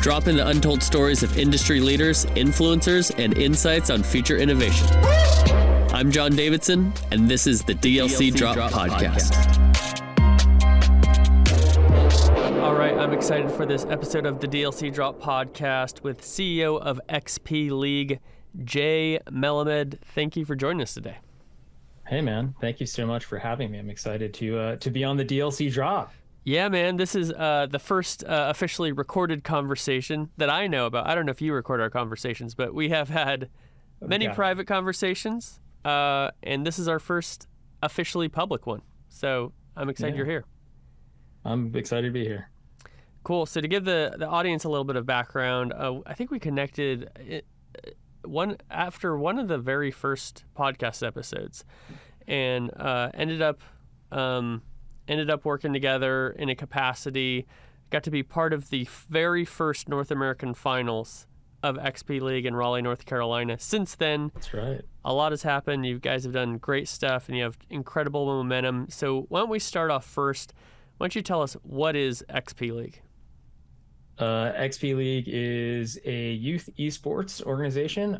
Drop in the untold stories of industry leaders, influencers, and insights on future innovation. I'm John Davidson, and this is the DLC Drop Podcast. All right, I'm excited for this episode of the DLC Drop Podcast with CEO of XP League, Jay Melamed. Thank you for joining us today. Hey, man. Thank you so much for having me. I'm excited to be on the DLC Drop. Yeah, man. This is the first officially recorded conversation that I know about. I don't know if you record our conversations, but we have had many private conversations, and this is our first officially public one. So I'm excited you're here. I'm excited to be here. Cool. So to give the audience a little bit of background, I think we connected after one of the very first podcast episodes, and ended up working together in a capacity. Got to be part of the very first North American finals of XP League in Raleigh, North Carolina. Since then, that's right, a lot has happened. You guys have done great stuff, and you have incredible momentum. So why don't we start off first? Why don't you tell us what is XP League? XP League is a youth esports organization.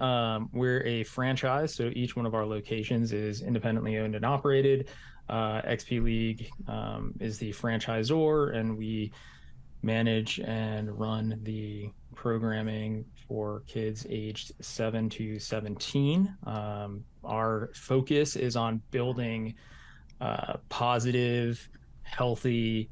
We're a franchise, so each one of our locations is independently owned and operated. XP League is the franchisor, and we manage and run the programming for kids aged 7 to 17. Our focus is on building positive, healthy,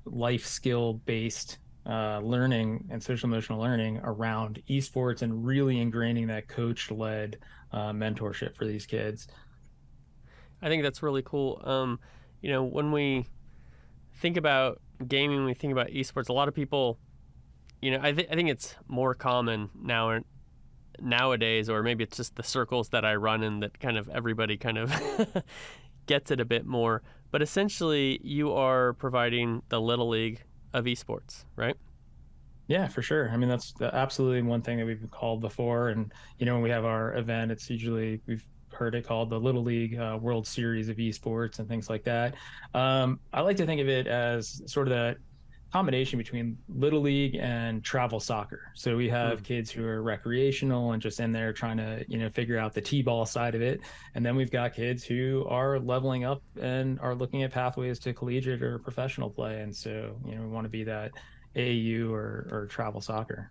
life skill based learning and social emotional learning around esports, and really ingraining that coach led mentorship for these kids. I think that's really cool. When we think about gaming, we think about esports, a lot of people, I think it's more common nowadays, or maybe it's just the circles that I run in that kind of everybody kind of gets it a bit more. But essentially, you are providing the Little League of esports, right? Yeah, for sure. I mean, that's absolutely one thing that we've called before. And, when we have our event, it's usually, we've heard it called the Little League World Series of Esports and things like that. I like to think of it as sort of that combination between Little League and travel soccer. So we have kids who are recreational and just in there trying to, figure out the T-ball side of it. And then we've got kids who are leveling up and are looking at pathways to collegiate or professional play. And so, we want to be that AAU or travel soccer.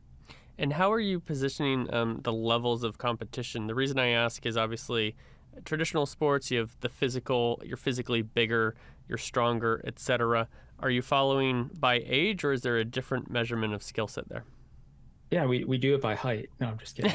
And how are you positioning the levels of competition? The reason I ask is obviously traditional sports, you have the physical, you're physically bigger, you're stronger, etc. Are you following by age, or is there a different measurement of skill set there? Yeah, we do it by height. No, I'm just kidding.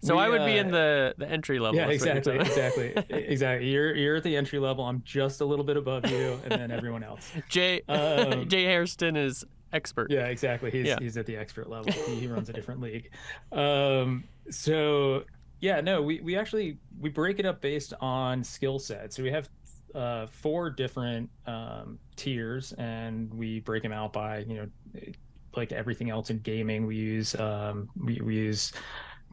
So I would be in the entry level. Yeah, exactly. You're at the entry level. I'm just a little bit above you, and then everyone else. Jay Hairston is expert. Yeah, exactly. He's at the expert level. He runs a different league. So yeah, no, we actually break it up based on skill set. So we have 4 different tiers, and we break them out by like everything else in gaming. We use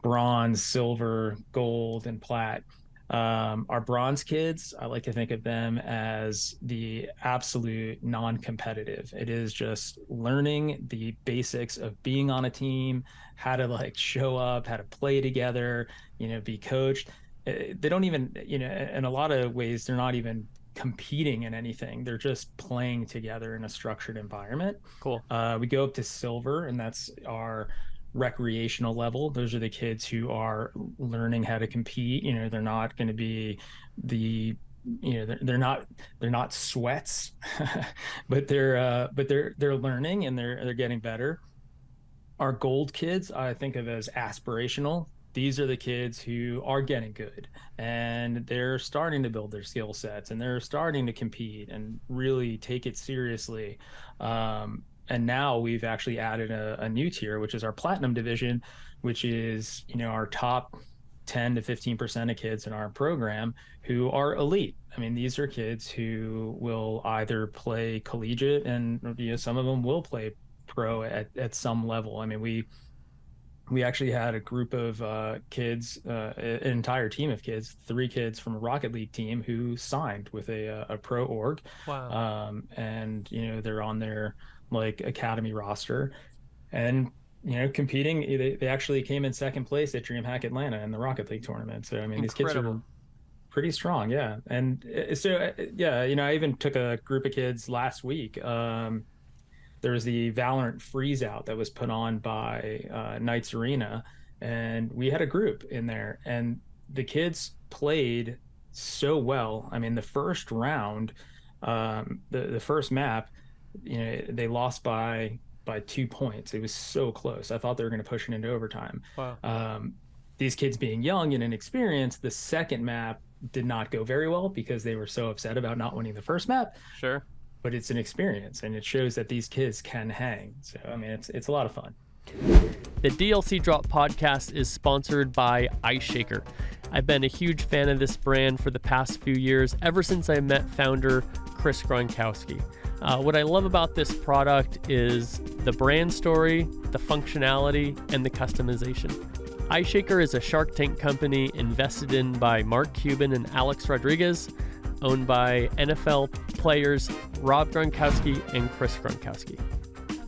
bronze, silver, gold, and plat. Our bronze kids, I like to think of them as the absolute non-competitive. It is just learning the basics of being on a team, how to show up, how to play together, be coached. They don't even, in a lot of ways, they're not even competing in anything. They're just playing together in a structured environment. Cool. We go up to silver, and that's our recreational level. Those are the kids who are learning how to compete. They're not going to be they're not sweats, but they're learning, and they're getting better. Our gold kids, I think of as aspirational. These are the kids who are getting good, and they're starting to build their skill sets, and they're starting to compete and really take it seriously. And now we've actually added a new tier, which is our platinum division, which is, our top 10 to 15% of kids in our program who are elite. I mean, these are kids who will either play collegiate, and some of them will play pro at some level. I mean, we actually had a group of kids, an entire team of kids, 3 kids from a Rocket League team who signed with a pro org. Wow. And, they're on their like academy roster and, competing. They actually came in second place at DreamHack Atlanta in the Rocket League tournament. So, I mean, these kids Incredible. are pretty strong. Yeah. And yeah, I even took a group of kids last week. There was the Valorant freeze out that was put on by Knights Arena, and we had a group in there, and the kids played so well. I mean, the first round, the first map, they lost by 2 points. It was so close. I thought they were going to push it into overtime. Wow. These kids being young and inexperienced, the second map did not go very well because they were so upset about not winning the first map. Sure. But it's an experience, and it shows that these kids can hang. So, I mean, it's a lot of fun. The DLC Drop podcast is sponsored by Ice Shaker. I've been a huge fan of this brand for the past few years, ever since I met founder Chris Gronkowski. What I love about this product is the brand story, the functionality, and the customization. Ice Shaker is a Shark Tank company invested in by Mark Cuban and Alex Rodriguez, owned by NFL players Rob Gronkowski and Chris Gronkowski.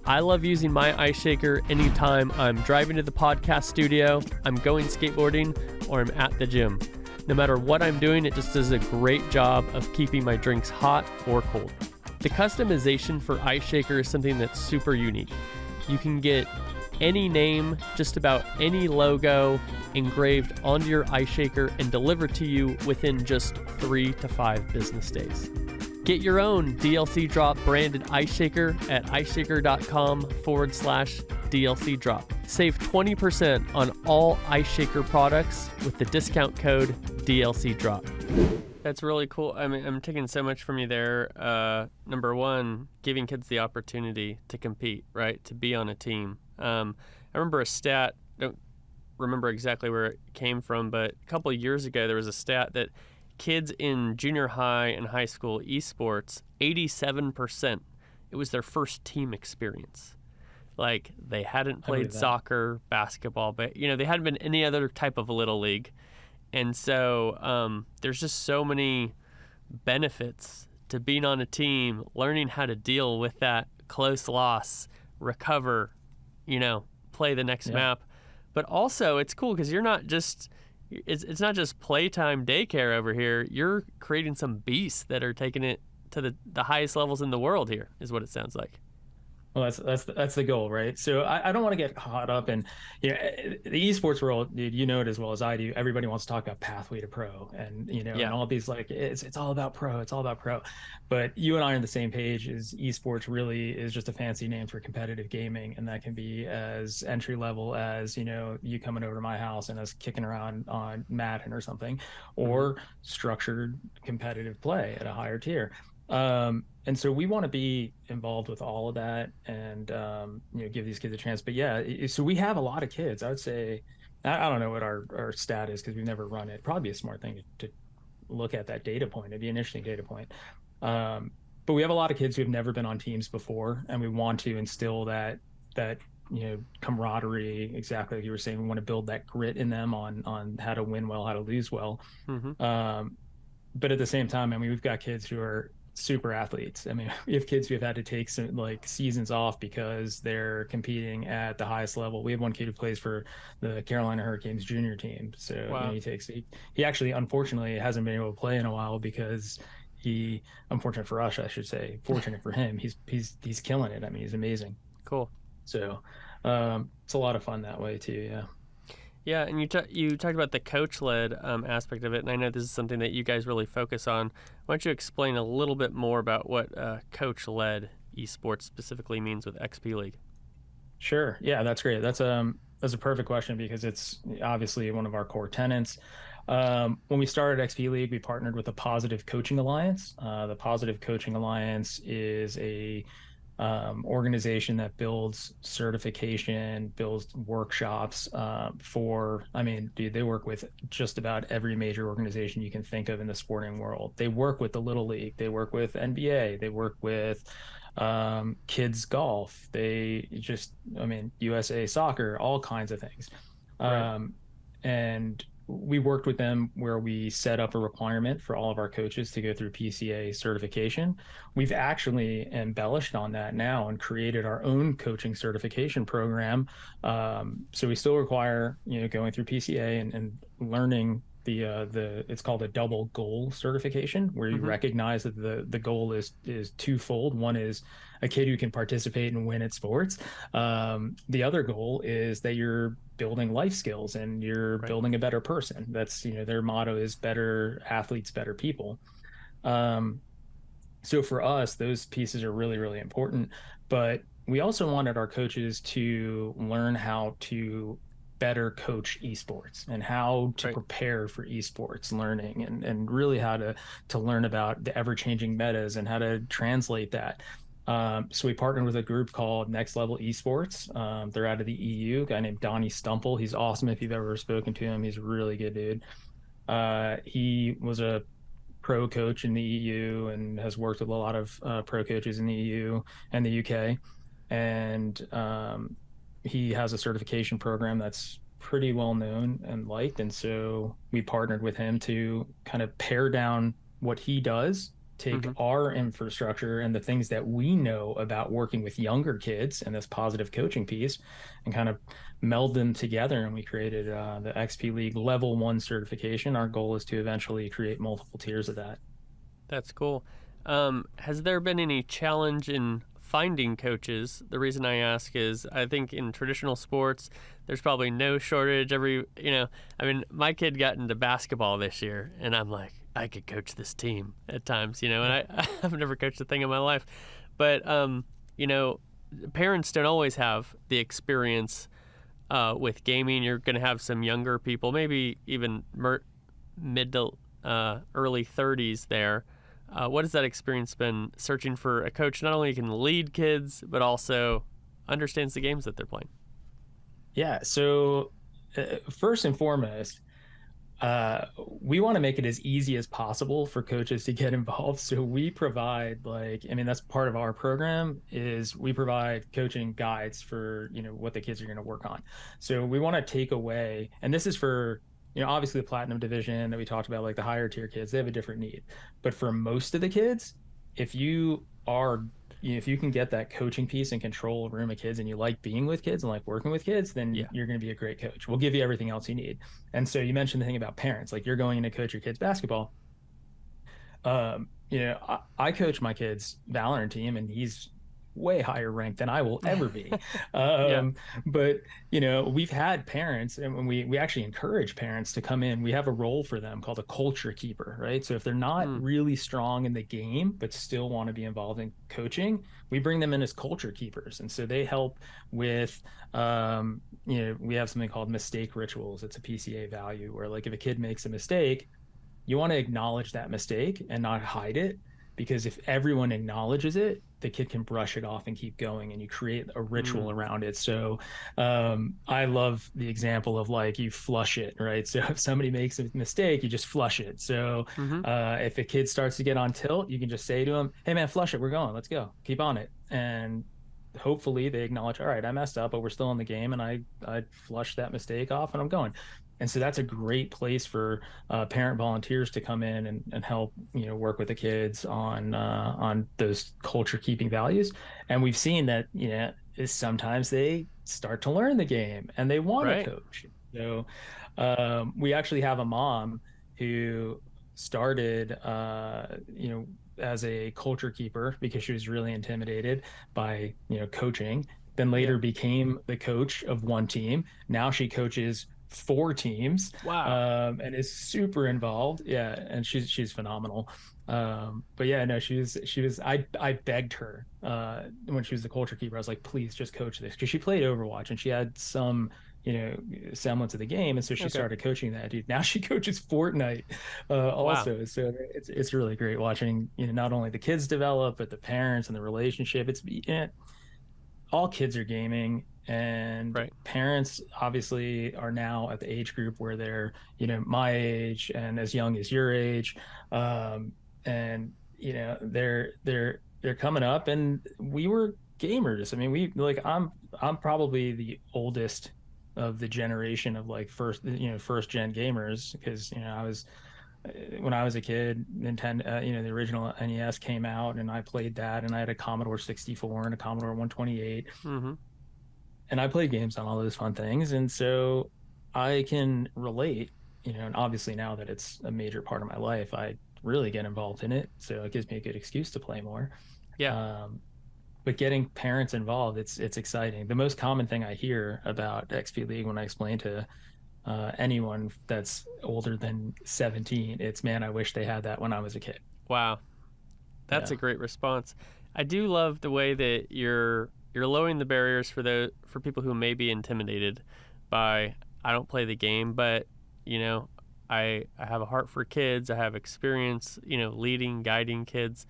I love using my ice shaker anytime I'm driving to the podcast studio, I'm going skateboarding, or I'm at the gym. No matter what I'm doing, it just does a great job of keeping my drinks hot or cold. The customization for ice shaker is something that's super unique. You can get any name, just about any logo engraved onto your ice shaker and delivered to you within just 3 to 5 business days. Get your own DLC Drop branded ice shaker at iceshaker.com/DLC Drop. Save 20% on all ice shaker products with the discount code DLC Drop. That's really cool. I mean, I'm taking so much from you there. Number one, giving kids the opportunity to compete, right? To be on a team. I remember a stat, don't remember exactly where it came from, but a couple of years ago, there was a stat that kids in junior high and high school esports, 87%, it was their first team experience. Like, they hadn't played soccer, basketball, but, they hadn't been any other type of little league. And so there's just so many benefits to being on a team, learning how to deal with that close loss, recover, play the next map. But also, it's cool because you're not just, it's not just playtime daycare over here. You're creating some beasts that are taking it to the highest levels in the world here, is what it sounds like. Well, that's the goal, right? So I don't want to get caught up in, the esports world, dude. You know it as well as I do. Everybody wants to talk about pathway to pro, and and all these, like, it's all about pro. It's all about pro. But you and I are on the same page. Is esports really is just a fancy name for competitive gaming, and that can be as entry level as you coming over to my house and us kicking around on Madden or something, or structured competitive play at a higher tier. And so we want to be involved with all of that and, give these kids a chance. But yeah, so we have a lot of kids. I would say, I don't know what our stat is because we've never run it. Probably be a smart thing to look at that data point. It'd be an interesting data point. But we have a lot of kids who have never been on teams before, and we want to instill that camaraderie, exactly like you were saying. We want to build that grit in them on how to win well, how to lose well. Mm-hmm. But at the same time, I mean, we've got kids who are super athletes. I mean, we have kids who have had to take some seasons off because they're competing at the highest level. We have one kid who plays for the Carolina Hurricanes junior team. So wow. He actually, unfortunately, hasn't been able to play in a while because unfortunate for us, I should say, fortunate for him, he's killing it. I mean, he's amazing. Cool. So it's a lot of fun that way too. Yeah. Yeah, and you talked about the coach-led aspect of it, and I know this is something that you guys really focus on. Why don't you explain a little bit more about what coach-led esports specifically means with XP League? Sure. Yeah, that's great. That's a perfect question because it's obviously one of our core tenets. When we started XP League, we partnered with the Positive Coaching Alliance. The Positive Coaching Alliance is a organization that builds certification, builds workshops they work with just about every major organization you can think of in the sporting world. They work with the Little League, they work with NBA, they work with kids golf. I mean, USA soccer, all kinds of things. Right. Um, and we worked with them where we set up a requirement for all of our coaches to go through PCA certification. We've actually embellished on that now and created our own coaching certification program. So we still require, going through PCA and learning the it's called a double goal certification, where you Mm-hmm. recognize that the goal is twofold. One is a kid who can participate and win at sports. The other goal is that you're building life skills and you're Right. building a better person. That's, their motto is better athletes, better people. Um, so for us, those pieces are really, really important. But we also wanted our coaches to learn how to better coach esports and how to Right. prepare for esports learning, and really how to learn about the ever-changing metas and how to translate that. So we partnered with a group called Next Level Esports. They're out of the EU, a guy named Donnie Stumple. He's awesome if you've ever spoken to him. He's a really good dude. He was a pro coach in the EU and has worked with a lot of pro coaches in the EU and the UK. And he has a certification program that's pretty well known and liked. And so we partnered with him to kind of pare down what he does, take Mm-hmm. our infrastructure and the things that we know about working with younger kids and this positive coaching piece, and kind of meld them together. And we created the XP League Level 1 certification. Our goal is to eventually create multiple tiers of that. That's cool. Has there been any challenge in finding coaches? The reason I ask is I think in traditional sports, there's probably no shortage. I mean, my kid got into basketball this year, and I'm like, I could coach this team at times, and I've never coached a thing in my life. But, you know, parents don't always have the experience with gaming. You're going to have some younger people, maybe even mid to early 30s there. What has that experience been searching for a coach not only can lead kids, but also understands the games that they're playing? Yeah. So, first and foremost, we want to make it as easy as possible for coaches to get involved. So we provide, like, I mean, that's part of our program, is we provide coaching guides for, what the kids are going to work on. So we want to take away, and this is for, obviously the platinum division that we talked about, like the higher tier kids, they have a different need. But for most of the kids, if you are if you can get that coaching piece and control a room of kids and you like being with kids and like working with kids, then Yeah. you're going to be a great coach. We'll give you everything else you need. And so you mentioned the thing about parents, like you're going in to coach your kids basketball. I coach my kid's Valorant team, and he's way higher ranked than I will ever be. Yeah. But we've had parents, and we actually encourage parents to come in. We have a role for them called a culture keeper, right? So if they're not Mm, really strong in the game but still want to be involved in coaching, we bring them in as culture keepers, and so they help with we have something called mistake rituals. It's a PCA value where, like, if a kid makes a mistake, you want to acknowledge that mistake and not hide it, because if everyone acknowledges it, the kid can brush it off and keep going, and you create a mm, ritual around it. So I love the example of, like, you flush it, right? So if somebody makes a mistake, you just flush it. So mm-hmm. if a kid starts to get on tilt, you can just say to him, hey man, flush it, we're going, let's go, keep on it. And hopefully they acknowledge, all right, I messed up, but we're still in the game, and I flushed that mistake off and I'm going. And so that's a great place for parent volunteers to come in and help, work with the kids on those culture keeping values. And we've seen that, is sometimes they start to learn the game and they want to Right. coach. So we actually have a mom who started, as a culture keeper because she was really intimidated by, coaching, then Yeah. later became the coach of one team. Now she coaches four teams, Wow. and is super involved. Yeah, and she's phenomenal. But yeah, no, she was. I begged her when she was the culture keeper. I was like, please just coach this, because she played Overwatch and she had some, semblance of the game, and so she Okay. started coaching that. Dude, now she coaches Fortnite Wow. also. So it's really great watching, not only the kids develop, but the parents and the relationship. All kids are gaming, and Right. parents obviously are now at the age group where they're, my age and as young as your age. And they're they're coming up, and we were gamers. I mean, we like I'm probably the oldest of the generation of like first gen gamers, because I was when I was a kid, Nintendo, the original NES came out, and I played that, and I had a Commodore 64 and a Commodore 128, Mm-hmm. and I played games on all those fun things, and so I can relate. And obviously now that it's a major part of my life, I really get involved in it, so it gives me a good excuse to play more. Yeah. Um, but getting parents involved, it's exciting. The most common thing I hear about XP League when I explain to anyone that's older than 17, it's, man, I wish they had that when I was a kid. Wow. That's Yeah. a great response. I do love the way that you're lowering the barriers for people who may be intimidated by I don't play the game, but you know, I have a heart for kids. I have experience, leading, guiding kids.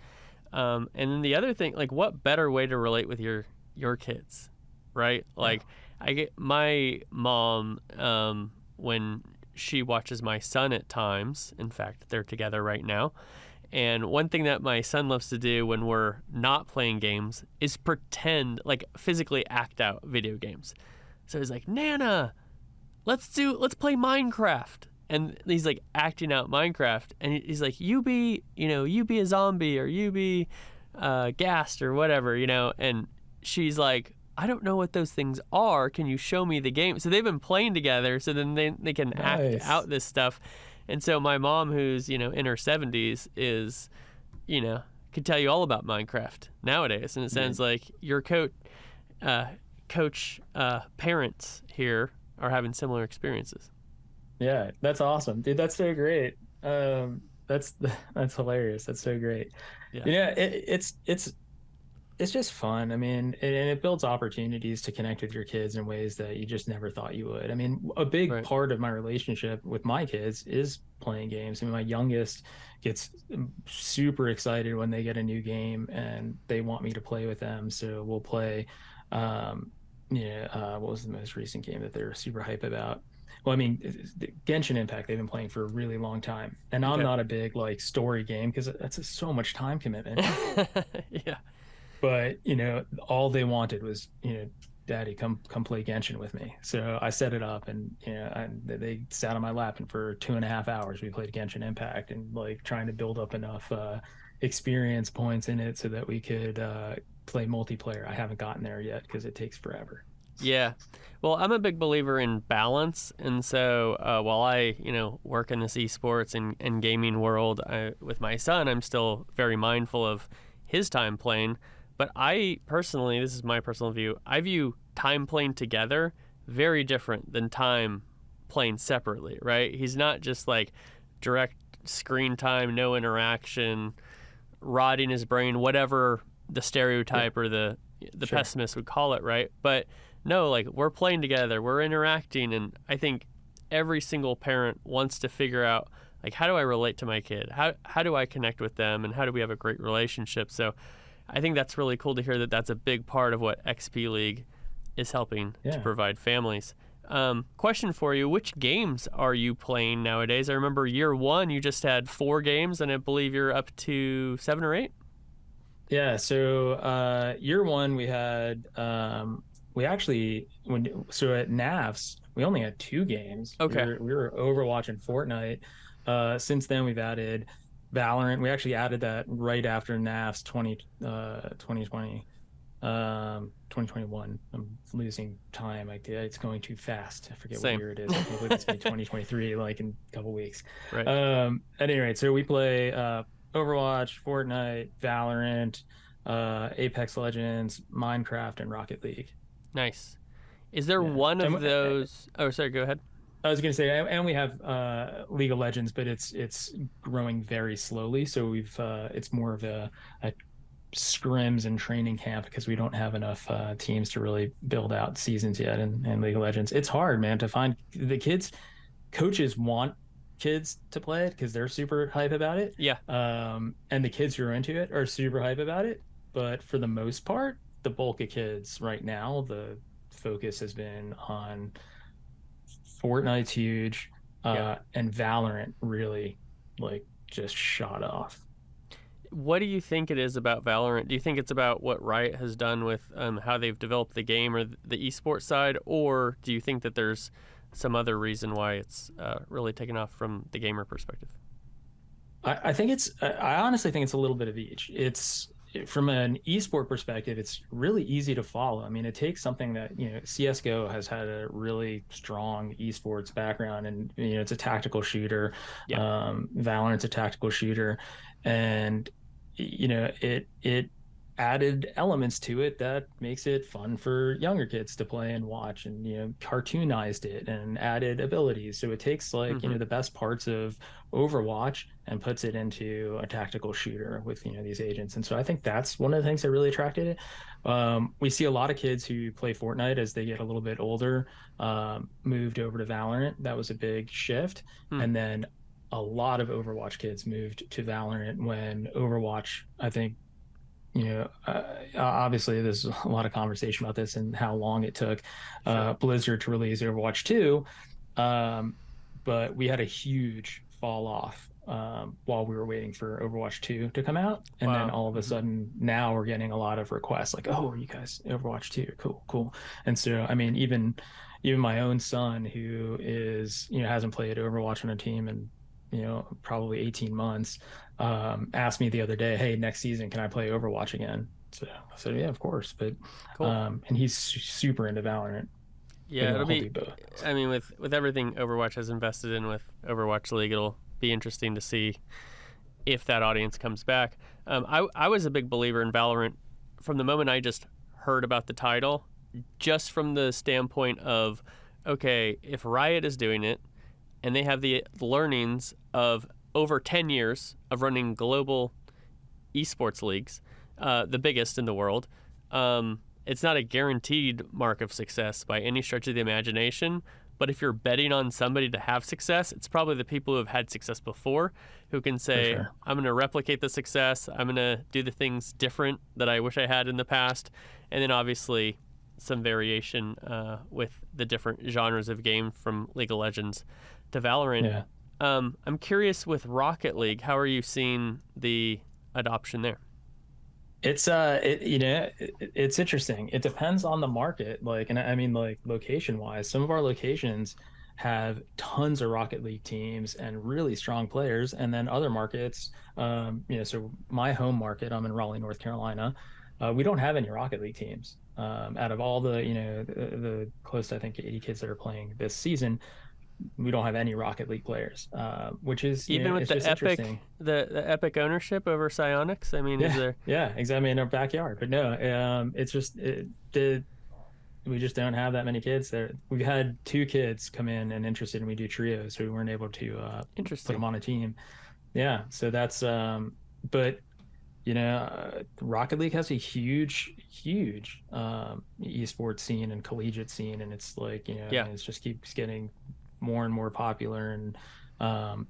And then the other thing, like, what better way to relate with your kids, right? Yeah. Like, I get my mom when she watches my son at times. In fact, they're together right now. And one thing that my son loves to do when we're not playing games is pretend, like physically act out video games. So he's like, Nana, let's play Minecraft. And he's like acting out Minecraft, and he's like, you be a zombie, or you be gassed, or whatever, And she's like, I don't know what those things are. Can you show me the game? So they've been playing together, so then they can act Nice. out this stuff. And so my mom, who's in her 70s, is could tell you all about Minecraft nowadays. And it sounds Dude. like your uh, coach parents here are having similar experiences. Yeah, that's awesome, dude. That's so great. That's that's hilarious. That's so great. Yeah. Yeah, it's just fun. I mean, and it builds opportunities to connect with your kids in ways that you just never thought you would. I mean, a big Right. part of my relationship with my kids is playing games. I mean, my youngest gets super excited when they get a new game and they want me to play with them. So we'll play. Um, what was the most recent game that they're super hype about? Well, I mean, Genshin Impact, they've been playing for a really long time. And I'm Okay. not a big like story game because that's so much time commitment. Yeah. But all they wanted was, Daddy, come play Genshin with me. So I set it up, and they sat on my lap, and for 2.5 hours we played Genshin Impact, and like trying to build up enough experience points in it so that we could play multiplayer. I haven't gotten there yet because it takes forever. Yeah. Well, I'm a big believer in balance. And so while I, work in this esports and gaming world with my son, I'm still very mindful of his time playing. But I personally, this is my personal view, I view time playing together very different than time playing separately, right? He's not just like direct screen time, no interaction, rotting his brain, whatever the Yeah, stereotype or the sure. pessimist would call it, right? But no, like we're playing together, we're interacting, and I think every single parent wants to figure out like how do I relate to my kid? How do I connect with them, and how do we have a great relationship? So I think that's really cool to hear that that's a big part of what XP League is helping to Yeah. provide families. Question for you: which games are you playing nowadays? I remember year one you just had 4 games, and I believe you're up to 7 or 8. Yeah, so year one we actually at NAFS we only had 2 games. We Okay, were we were Overwatch and Fortnite. Since then we've added Valorant. We actually added that right after NAFS 2020. 2021. I'm losing time. It's going too fast. I forget what same. year it is. I can't believe it's gonna be 2023, like in a couple weeks. Right. At any rate, so we play Overwatch, Fortnite, Valorant, Apex Legends, Minecraft, and Rocket League. Nice. Is there Yeah, one and of those? Oh, sorry. Go ahead. I was gonna say, and we have League of Legends, but it's growing very slowly. So we've it's more of a scrims and training camp because we don't have enough teams to really build out seasons yet in League of Legends. It's hard, man, to find the kids. Coaches want kids to play it because they're super hype about it. Yeah. And the kids who are into it are super hype about it. But for the most part, the bulk of kids right now, the focus has been on Fortnite's huge, Yeah. and Valorant really like just shot off. What do you think it is about Valorant? Do you think it's about what Riot has done with how they've developed the game or the esports side, or do you think that there's some other reason why it's really taken off from the gamer perspective? I think I honestly think it's a little bit of each. It's from an esport perspective, it's really easy to follow. I mean, it takes something that, CSGO has had a really strong esports background, and, it's a tactical shooter. Yeah. Valorant's a tactical shooter. And, it added elements to it that makes it fun for younger kids to play and watch, and cartoonized it and added abilities. So it takes the best parts of Overwatch and puts it into a tactical shooter with these agents. And so I think that's one of the things that really attracted it. We see a lot of kids who play Fortnite as they get a little bit older moved over to Valorant. That was a big shift. And then a lot of Overwatch kids moved to Valorant when Overwatch, I think, obviously there's a lot of conversation about this and how long it took Blizzard to release Overwatch 2. But we had a huge fall off while we were waiting for Overwatch 2 to come out. And then all of a sudden now we're getting a lot of requests like, oh, are you guys Overwatch 2? Cool. And so, I mean, even my own son, who is, hasn't played Overwatch on a team in, probably 18 months, asked me the other day, hey, next season, can I play Overwatch again? So I said, yeah, of course. But cool. And he's super into Valorant. Yeah, it'll be both. I mean, with everything Overwatch has invested in with Overwatch League, it'll be interesting to see if that audience comes back. I was a big believer in Valorant from the moment I just heard about the title, just from the standpoint of, okay, if Riot is doing it and they have the learnings of over 10 years of running global esports leagues, the biggest in the world, it's not a guaranteed mark of success by any stretch of the imagination. But if you're betting on somebody to have success, it's probably the people who have had success before who can say, sure, I'm going to replicate the success. I'm going to do the things different that I wish I had in the past. And then obviously some variation with the different genres of game, from League of Legends to Valorant. Yeah. I'm curious with Rocket League, how are you seeing the adoption there? It's it's interesting. It depends on the market. And I mean, location wise, some of our locations have tons of Rocket League teams and really strong players. And then other markets, so my home market, I'm in Raleigh, North Carolina. We don't have any Rocket League teams. Out of all the, the close to, I think, 80 kids that are playing this season, we don't have any Rocket League players, which is even with the Epic ownership over Psyonix. I mean, yeah, is there? Yeah, exactly, in our backyard. But no, it's just we just don't have that many kids there. We've had 2 kids come in and interested, and we do trios, so we weren't able to put them on a team. Yeah, so that's but Rocket League has a huge esports scene and collegiate scene, and it's it just keeps getting more and more popular, and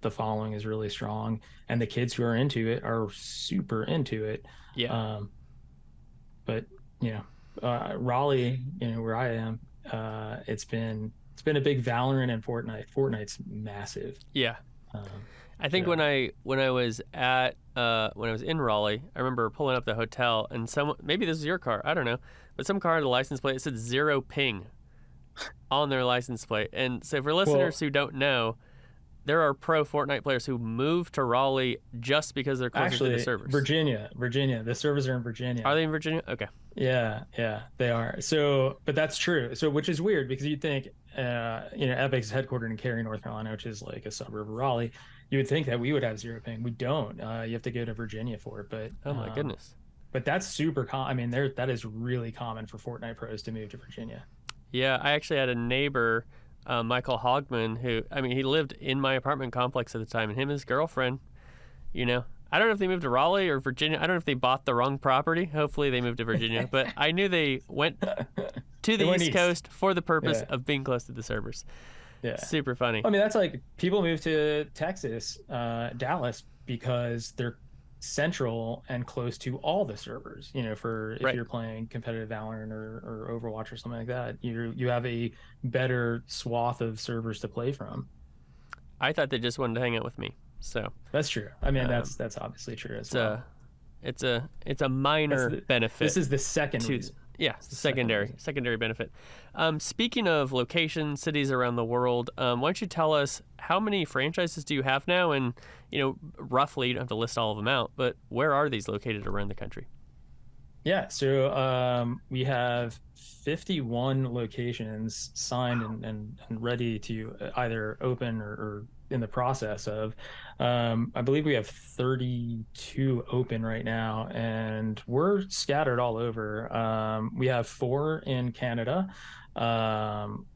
the following is really strong, and the kids who are into it are super into it. But Raleigh, where I am, it's been a big Valorant and Fortnite's massive. I think when I was in Raleigh, I remember pulling up the hotel, and maybe this is your car, I don't know, but some car had a license plate, it said 0 ping on their license plate. And so for listeners who don't know, there are pro Fortnite players who move to Raleigh just because they're closer to the servers. Virginia. The servers are in Virginia. Are they in Virginia? Okay. Yeah, they are. So, but that's true. So, which is weird because you'd think, Epic's headquartered in Cary, North Carolina, which is like a suburb of Raleigh. You would think that we would have 0 ping. We don't. You have to go to Virginia for it. But oh my goodness. But that's super common. I mean, that is really common for Fortnite pros to move to Virginia. Yeah, I actually had a neighbor, Michael Hogman, who, I mean, he lived in my apartment complex at the time, and him and his girlfriend, I don't know if they moved to Raleigh or Virginia. I don't know if they bought the wrong property. Hopefully they moved to Virginia. But I knew they went to the East Coast for the purpose of being close to the servers. Yeah. Super funny. I mean, that's like people move to Texas, Dallas, because they're central and close to all the servers, if you're playing competitive Valorant or Overwatch or something like that, you have a better swath of servers to play from. I thought they just wanted to hang out with me, so that's true. I mean, that's obviously true as well. it's a minor benefit. This is the second to, reason. Yeah, It's the secondary benefit. Speaking of locations, cities around the world, why don't you tell us how many franchises do you have now, and roughly, you don't have to list all of them out, but where are these located around the country? Yeah, so we have 51 locations signed and ready to either open or in the process of. I believe we have 32 open right now, and we're scattered all over. We have 4 in Canada.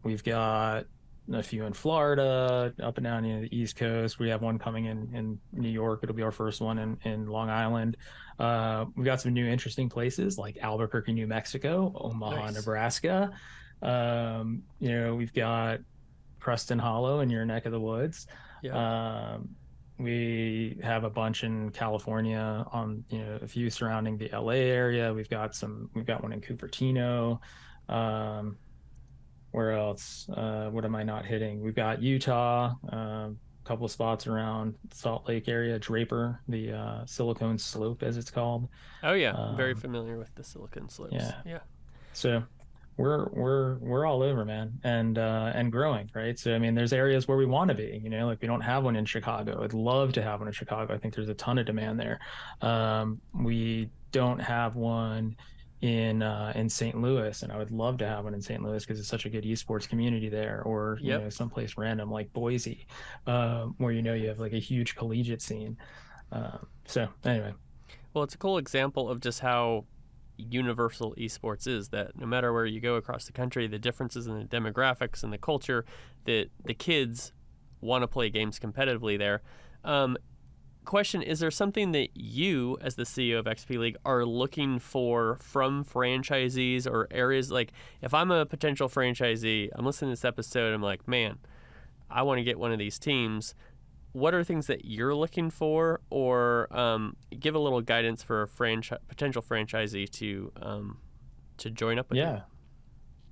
We've got a few in Florida, up and down the East Coast. We have one coming in New York. It'll be our first one in Long Island. We've got some new interesting places like Albuquerque, New Mexico, Omaha, Nice. Nebraska. We've got Preston Hollow in your neck of the woods. Yeah. We have a bunch in California, on a few surrounding the LA area. We've got one in Cupertino. Where else? What am I not hitting? We've got Utah, a couple of spots around Salt Lake area, Draper, the Silicon Slope, as it's called. Oh yeah, very familiar with the Silicon Slopes. Yeah. So we're all over, man, and growing, right? So I mean, there's areas where we want to be. Like we don't have one in Chicago. I'd love to have one in Chicago. I think there's a ton of demand there. We don't have one in St. Louis, and I would love to have one in St. Louis because it's such a good esports community there, or someplace random like Boise, where you have like a huge collegiate scene. So anyway, well, it's a cool example of just how universal esports is, that no matter where you go across the country, the differences in the demographics and the culture, that the kids want to play games competitively there. Question, is there something that you, as the CEO of XP League, are looking for from franchisees or areas? Like, if I'm a potential franchisee, I'm listening to this episode, I'm like, man, I want to get one of these teams. What are things that you're looking for, or give a little guidance for a potential franchisee to join up with you? Yeah,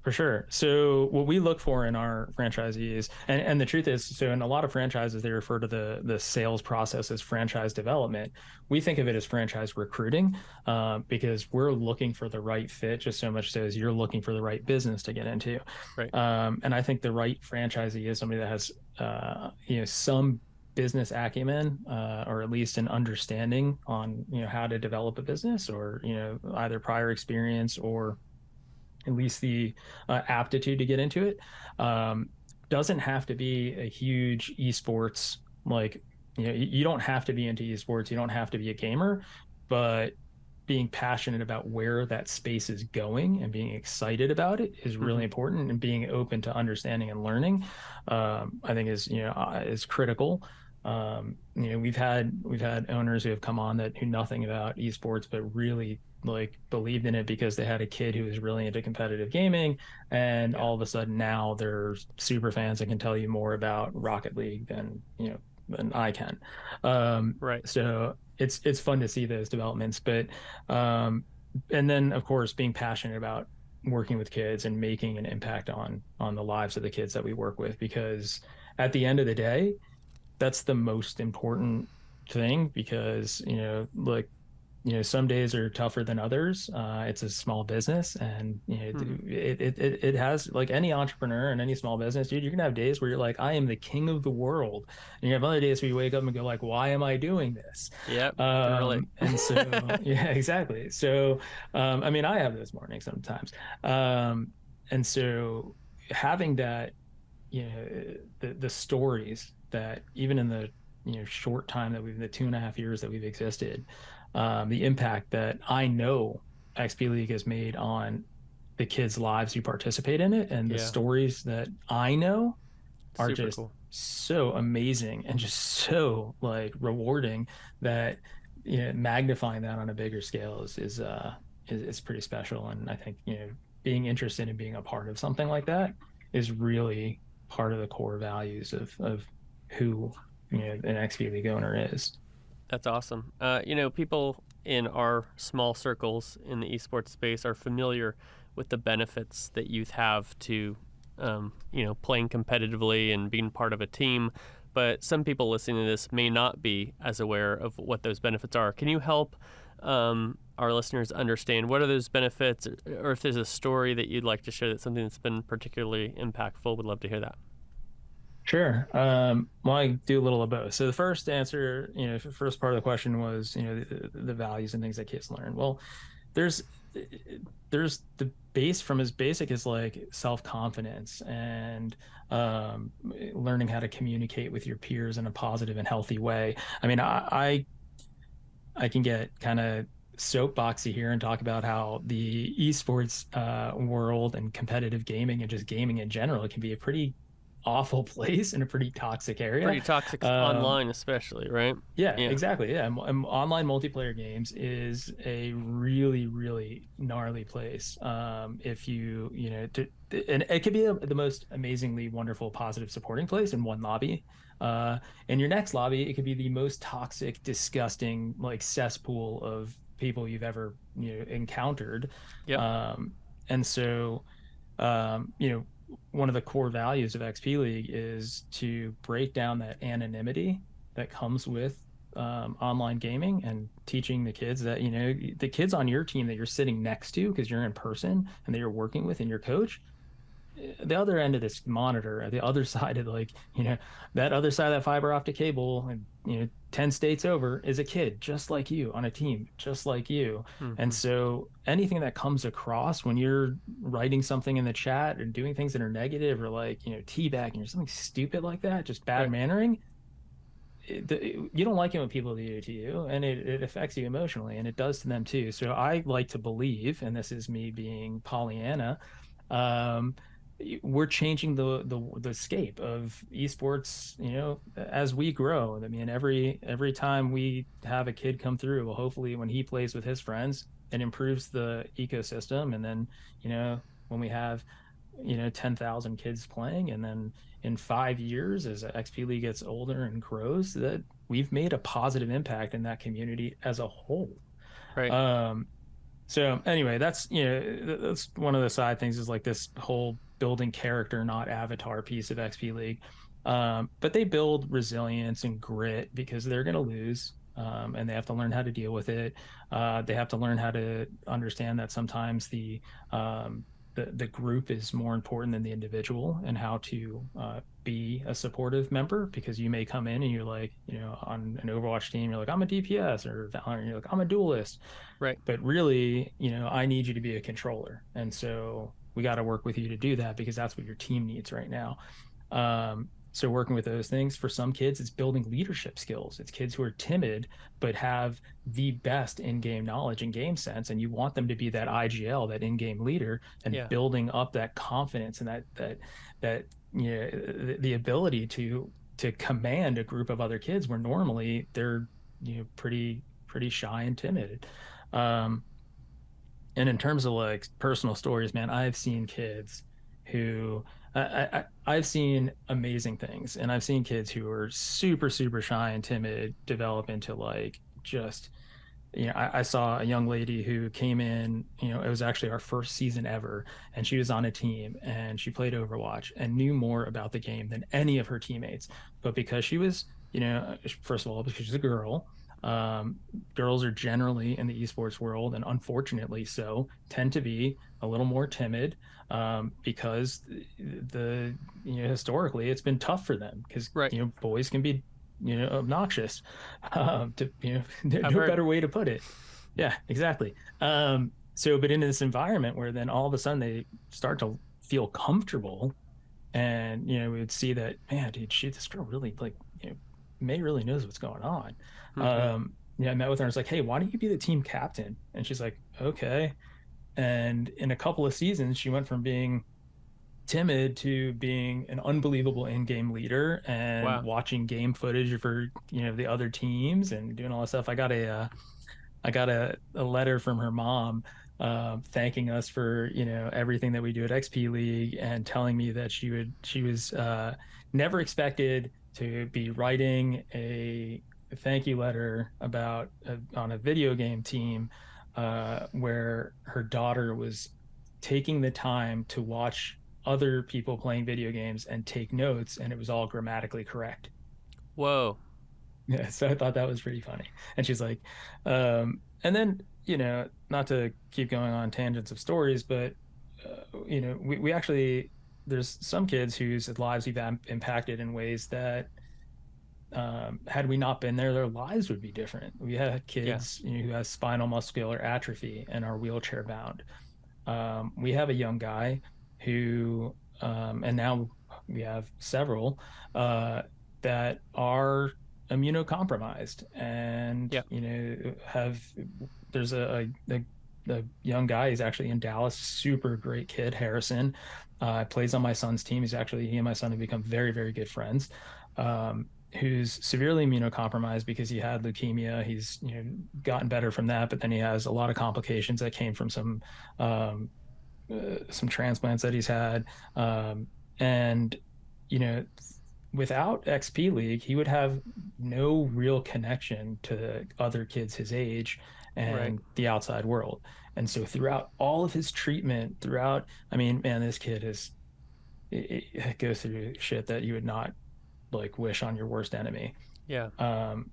for sure. So what we look for in our franchisees, and the truth is, so in a lot of franchises, they refer to the sales process as franchise development. We think of it as franchise recruiting, because we're looking for the right fit, just so much so as you're looking for the right business to get into. Right. And I think the right franchisee is somebody that has some business acumen, or at least an understanding on how to develop a business, or either prior experience or at least the aptitude to get into it. Doesn't have to be a huge esports, like you don't have to be into esports, you don't have to be a gamer, but being passionate about where that space is going and being excited about it is really important, and being open to understanding and learning, I think is critical. We've had owners who have come on that knew nothing about esports, but really believed in it because they had a kid who was really into competitive gaming, and all of a sudden now they're super fans and can tell you more about Rocket League than I can. Right. So it's fun to see those developments, but and then of course being passionate about working with kids and making an impact on the lives of the kids that we work with, because at the end of the day, that's the most important thing, because some days are tougher than others. It's a small business, and it has, like any entrepreneur and any small business, dude, you're gonna have days where you're like, I am the king of the world, and you have other days where you wake up and go like, why am I doing this? Yep. Really. And so yeah, exactly. So I mean, I have those mornings sometimes, and so having that, the stories that even in the short time that the 2.5 years that we've existed, the impact that I know XP League has made on the kids' lives who participate in it, and the stories that I know are Super just cool. so amazing and just so rewarding, that magnifying that on a bigger scale is pretty special. And I think being interested in being a part of something like that is really part of the core values of who an XP League owner is. That's awesome. People in our small circles in the esports space are familiar with the benefits that youth have to, playing competitively and being part of a team. But some people listening to this may not be as aware of what those benefits are. Can you help our listeners understand? What are those benefits, or if there's a story that you'd like to share that's something that's been particularly impactful, would love to hear that. Sure. Well, I do a little of both. So the first answer, the first part of the question was, the values and things that kids learn. Well, there's there's the base from as basic as like self-confidence and learning how to communicate with your peers in a positive and healthy way. I mean, I can get kind of soapboxy here and talk about how the esports world and competitive gaming and just gaming in general, it can be a pretty awful place and a pretty toxic area. Pretty toxic Um, online, especially, right? yeah, Yeah. exactly. Yeah, online multiplayer games is a really, really gnarly place. If and it could be the most amazingly wonderful, positive, supporting place in one lobby. In your next lobby, it could be the most toxic, disgusting, like cesspool of people you've ever encountered. Yep. And so, um, you know, one of the core values of XP League is to break down that anonymity that comes with online gaming and teaching the kids that, the kids on your team that you're sitting next to because you're in person and that you're working with and your coach, the other end of this monitor, the other side of like, that other side of that fiber optic cable and, 10 states over is a kid just like you on a team, just like you. And Mm-hmm. so anything that comes across when you're writing something in the chat or doing things that are negative or like, teabagging or something stupid like that, just bad Right. mannering, you don't like it when people do it to you and it affects you emotionally and it does to them too. So I like to believe, and this is me being Pollyanna, um, we're changing the scape of esports, as we grow. I mean, every time we have a kid come through, well, hopefully when he plays with his friends, it improves the ecosystem. And then, when we have 10,000 kids playing, and then in 5 years as XP League gets older and grows, that we've made a positive impact in that community as a whole. Right. um so anyway, that's one of the side things, is like this whole building character, not avatar piece of XP League. But they build resilience and grit because they're going to lose, and they have to learn how to deal with it. They have to learn how to understand that sometimes the group is more important than the individual, and how to be a supportive member, because you may come in and you're like, on an Overwatch team, you're like, I'm a DPS, or Valorant, you're like, I'm a duelist, Right. but really, I need you to be a controller. And so we got to work with you to do that because that's what your team needs right now. So working with those things, for some kids, it's building leadership skills. It's kids who are timid, but have the best in-game knowledge and game sense. And you want them to be that IGL, that in-game leader, and Yeah. building up that confidence and that the ability to command a group of other kids where normally they're, pretty shy and timid. Um, and in terms of like personal stories, man, I've seen kids who I've seen amazing things, and I've seen kids who are super, super shy and timid develop into like just, I saw a young lady who came in, it was actually our first season ever, and she was on a team and she played Overwatch and knew more about the game than any of her teammates. But because she was, first of all, because she's a girl, um, girls are generally in the esports world, and unfortunately so, tend to be a little more timid, because historically it's been tough for them because, Right. boys can be, obnoxious, I've no heard. better way to put it. Yeah, exactly. So, but in this environment where then all of a sudden they start to feel comfortable, and we would see that, man, dude, shoot, this girl really, like, May really knows what's going on. Mm-hmm. I met with her and I was like, hey, why don't you be the team captain? And she's like, okay. And in a couple of seasons, she went from being timid to being an unbelievable in-game leader and Wow. watching game footage for, the other teams and doing all this stuff. I got a letter from her mom, thanking us for, everything that we do at XP League, and telling me that she was never expected to be writing a thank you letter about on a video game team, where her daughter was taking the time to watch other people playing video games and take notes, and it was all grammatically correct. Whoa. Yeah, so I thought that was pretty funny. And she's like, and then, not to keep going on tangents of stories, but, we actually, there's some kids whose lives we've impacted in ways that, had we not been there, their lives would be different. We had Yeah. kids, who have spinal muscular atrophy and are wheelchair bound. We have a young guy who, and now we have several that are immunocompromised, and Yeah. have there's a young guy. He's actually in Dallas, super great kid, Harrison. Plays on my son's team. He and my son have become very, very good friends. Who's severely immunocompromised because he had leukemia. He's gotten better from that, but then he has a lot of complications that came from um, some transplants that he's had. And you know, without XP League, he would have no real connection to other kids his age Right. and the outside world. And so throughout all of his treatment, I mean, man, this kid it goes through shit that you would not like wish on your worst enemy. Yeah. Um,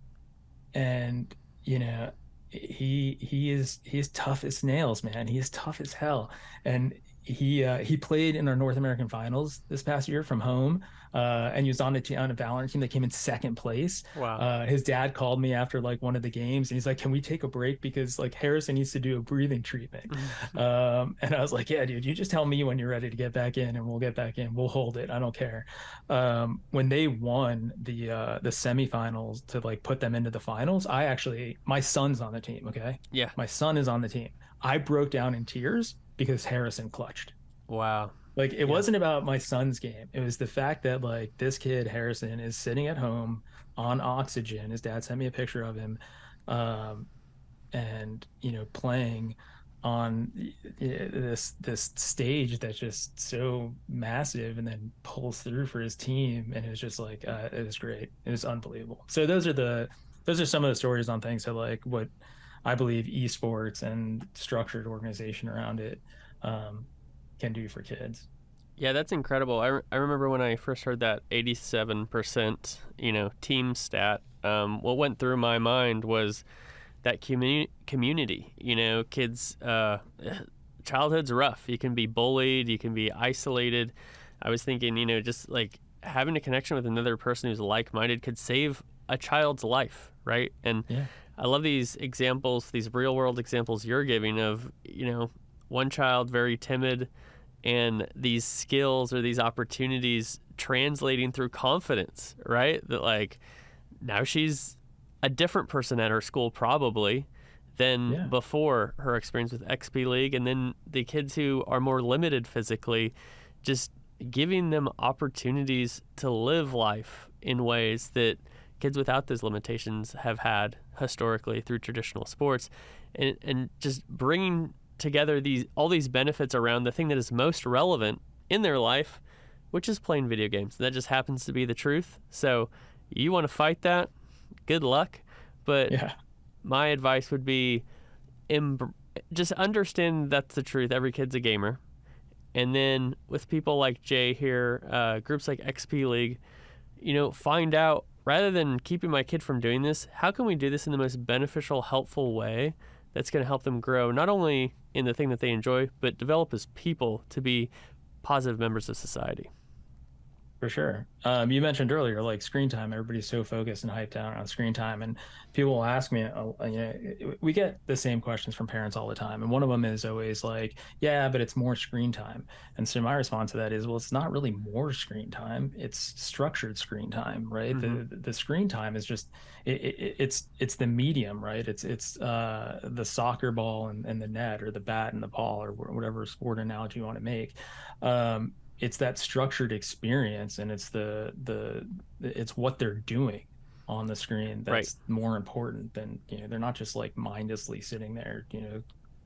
and you know, he is tough as nails, man. He is tough as hell. And he played in our North American finals this past year from home. And he was on a Valorant team that came in second place. Wow. His dad called me after like one of the games, and he's like, "Can we take a break because like Harrison needs to do a breathing treatment?" And I was like, "Yeah, dude, you just tell me when you're ready to get back in, and we'll get back in. We'll hold it. I don't care." When they won the semifinals to like put them into the finals, my son's on the team. Okay, Yeah. my son is on the team. I broke down in tears because Harrison clutched. Wow. Like it Yeah. wasn't about my son's game. It was the fact that like this kid Harrison is sitting at home on oxygen. His dad sent me a picture of him, um, and playing on this stage that's just so massive, and then pulls through for his team, and it's just like it was great. It was unbelievable. So those are some of the stories on things that like what I believe esports and structured organization around it um, can do for kids. Yeah, that's incredible. I remember when I first heard that 87%, team stat. What went through my mind was that community. Kids, childhood's rough. You can be bullied. You can be isolated. I was thinking, just like having a connection with another person who's like-minded could save a child's life, right? And Yeah. I love these examples, these real-world examples you're giving of, one child very timid and these skills or these opportunities translating through confidence, right? That like now she's a different person at her school probably than Yeah. before her experience with XP League. And then the kids who are more limited physically, just giving them opportunities to live life in ways that kids without those limitations have had historically through traditional sports, and just bringing together all these benefits around the thing that is most relevant in their life, which is playing video games. That just happens to be the truth. So you want to fight that, good luck. But Yeah. my advice would be just understand that's the truth. Every kid's a gamer. And then with people like Jay here, groups like XP League, find out, rather than keeping my kid from doing this, how can we do this in the most beneficial, helpful way that's going to help them grow, not only in the thing that they enjoy, but develop as people to be positive members of society. For sure. You mentioned earlier, like screen time. Everybody's so focused and hyped out on screen time, and people will ask me. We get the same questions from parents all the time, and one of them is always like, "Yeah, but it's more screen time." And so my response to that is, "Well, it's not really more screen time. It's structured screen time, right? Mm-hmm. The screen time is just it's the medium, right? It's the soccer ball and the net, or the bat and the ball, or whatever sport analogy you want to make." It's that structured experience, and it's what they're doing on the screen Right. that's more important than they're not just like mindlessly sitting there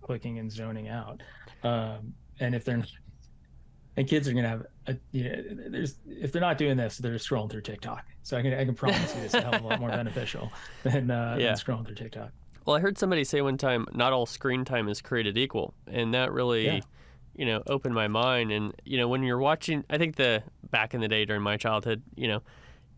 clicking and zoning out. And if they're not, and kids are gonna have there's if they're not doing this, they're scrolling through TikTok. So I can promise you it's a hell of a lot more beneficial than scrolling through TikTok. Well, I heard somebody say one time, not all screen time is created equal. And that really, Yeah. Opened my mind. And, when you're watching, I think back in the day during my childhood,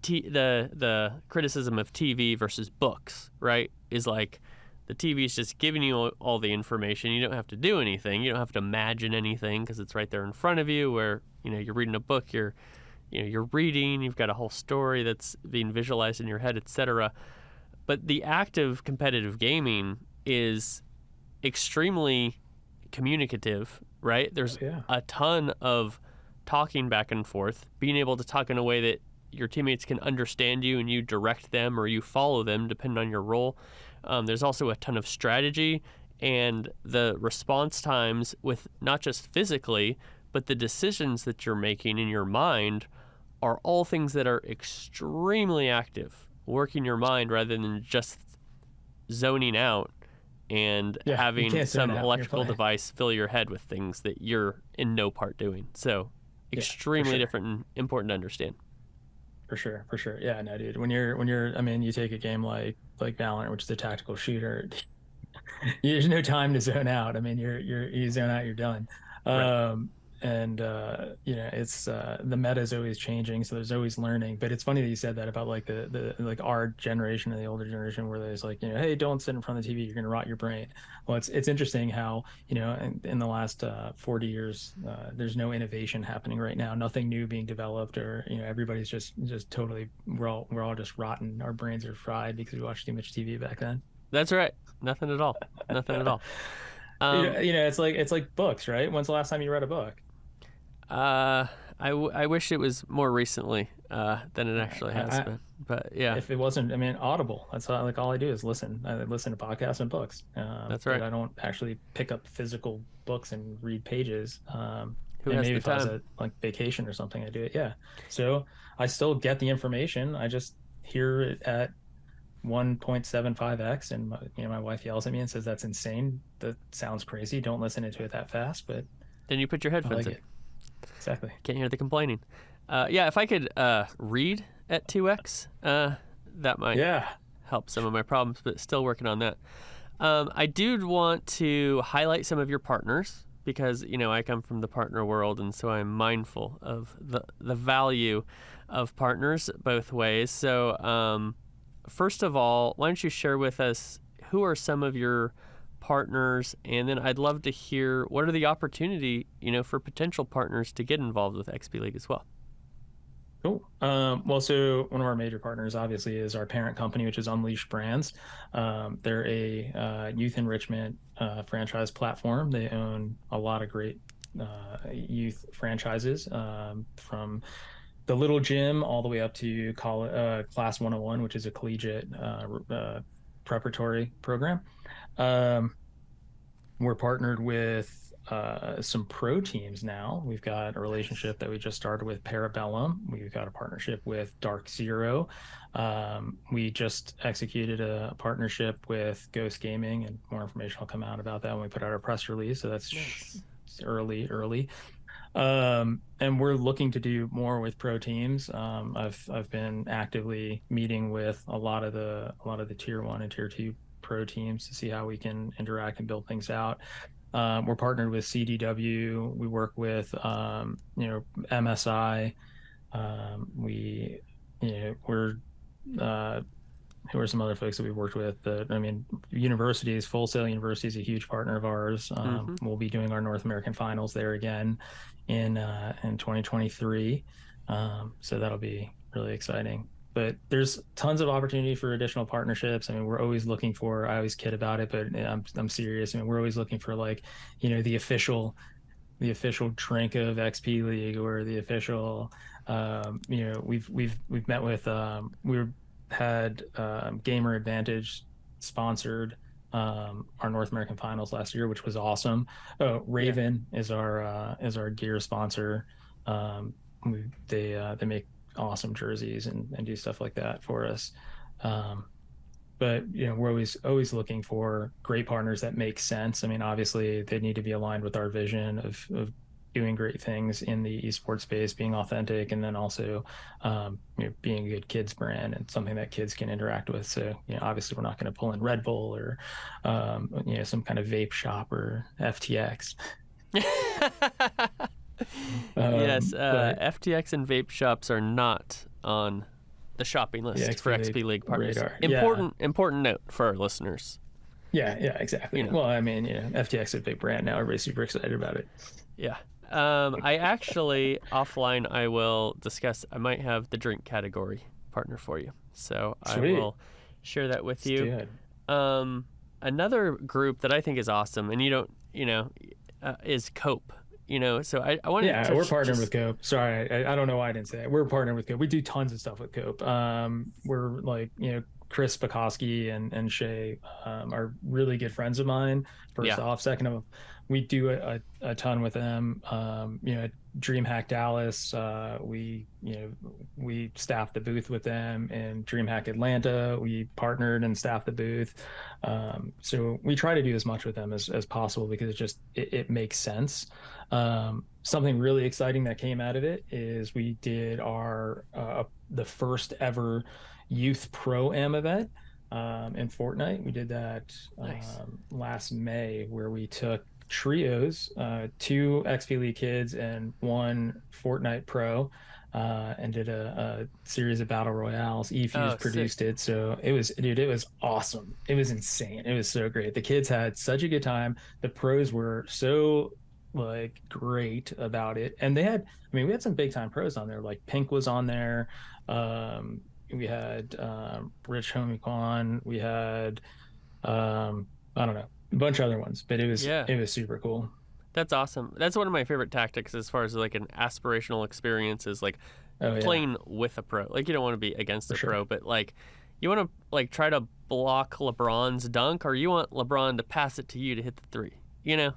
the criticism of TV versus books, right, is like the TV is just giving you all the information. You don't have to do anything. You don't have to imagine anything because it's right there in front of you. Where you're reading a book, you're reading. You've got a whole story that's being visualized in your head, etc. But the act of competitive gaming is extremely communicative, right? There's a ton of talking back and forth, being able to talk in a way that your teammates can understand you and you direct them or you follow them depending on your role. There's also a ton of strategy, and the response times with not just physically, but the decisions that you're making in your mind are all things that are extremely active, working your mind rather than just zoning out and having some electrical device fill your head with things that you're in no part doing. So extremely different and important to understand. For sure. Yeah, no, dude. When you're, I mean, you take a game like Valorant, which is a tactical shooter, there's no time to zone out. I mean, you zone out, you're done. Right. And it's the meta is always changing, so there's always learning. But it's funny that you said that about like the like our generation and the older generation, where there's like, hey, don't sit in front of the TV, you're gonna rot your brain. Well, it's interesting how in the last 40 years, there's no innovation happening right now, nothing new being developed, or everybody's just totally we're all just rotten. Our brains are fried because we watched too much TV back then. That's right. Nothing at all. It's like books, right? When's the last time you read a book? I wish it was more recently than it actually has been. But yeah, if it wasn't, I mean, Audible. That's all I do is listen. I listen to podcasts and books. That's right. I don't actually pick up physical books and read pages. Who has maybe the time? I was at like vacation or something, I do it. Yeah. So I still get the information. I just hear it at 1.75x, and my wife yells at me and says that's insane. That sounds crazy. Don't listen to it that fast. But then you put your headphones in. Exactly. Can't hear the complaining. If I could read at 2x, that might help some of my problems, but still working on that. I do want to highlight some of your partners because, I come from the partner world, and so I'm mindful of the value of partners both ways. So first of all, why don't you share with us who are some of your partners, and then I'd love to hear what are the opportunity, for potential partners to get involved with XP League as well. Cool. Well, so one of our major partners obviously is our parent company, which is Unleash Brands. They're a youth enrichment franchise platform. They own a lot of great youth franchises, from the little gym all the way up to Class 101, which is a collegiate preparatory program. We're partnered with some pro teams now. We've got a relationship that we just started with Parabellum. We've got a partnership with Dark Zero. We just executed a partnership with Ghost Gaming, and more information will come out about that when we put out our press release. So that's early. And we're looking to do more with pro teams. I've been actively meeting with a lot of the tier 1 and tier 2 pro teams to see how we can interact and build things out. We're partnered with CDW. We work with MSI. Who are some other folks that we've worked with? Universities. Full Sail University is a huge partner of ours. We'll be doing our North American finals there again in 2023. So that'll be really exciting. But there's tons of opportunity for additional partnerships. I mean, we're always looking for, I always kid about it, but I'm serious. I mean, we're always looking for the official drink of XP League, or the official, we've met with, had Gamer Advantage sponsored our North American finals last year, which was awesome. Raven is our gear sponsor. They make awesome jerseys and do stuff like that for us. But we're always looking for great partners that make sense. I mean, obviously they need to be aligned with our vision of doing great things in the esports space, being authentic, and then also being a good kids brand and something that kids can interact with. So obviously we're not going to pull in Red Bull or some kind of vape shop or FTX. Yes, FTX and vape shops are not on the shopping Yeah, list for XP XP League League partners. radar. Yeah. Important note for our listeners. Yeah, exactly. Well, I mean, FTX is a big brand now. Everybody's super excited about it. Yeah. I actually offline I will discuss. I might have the drink category partner for you, so I Sweet. will share that with Let's do you. it. Another group that I think is awesome, and you don't, is Cope. So I wanted Yeah, to we're partnered with Cope. Sorry, I don't know why I didn't say that. We're partnered with Cope. We do tons of stuff with Cope. We're like, Chris Spakowski and Shay are really good friends of mine. First off, second of all, we do a ton with them. At DreamHack Dallas, we staffed the booth with them, and DreamHack Atlanta, we partnered and staffed the booth. So we try to do as much with them as possible because it makes sense. Something really exciting that came out of it is we did the first ever youth pro-am event in Fortnite. We did that last May, where we took trios, 2 XP League kids and 1 Fortnite pro, and did a series of battle royales. eFuse produced it, so it was awesome. It was insane. It was so great. The kids had such a good time. The pros were so great about it, and we had some big time pros on there. Like Pink was on there. We had Rich Homie Kwan. We had I don't know, a bunch of other ones, but it was super cool. That's awesome. That's one of my favorite tactics as far as like an aspirational experience is like playing with a pro. Like you don't want to be against a pro, but like you want to like try to block LeBron's dunk, or you want LeBron to pass it to you to hit the 3. Yeah,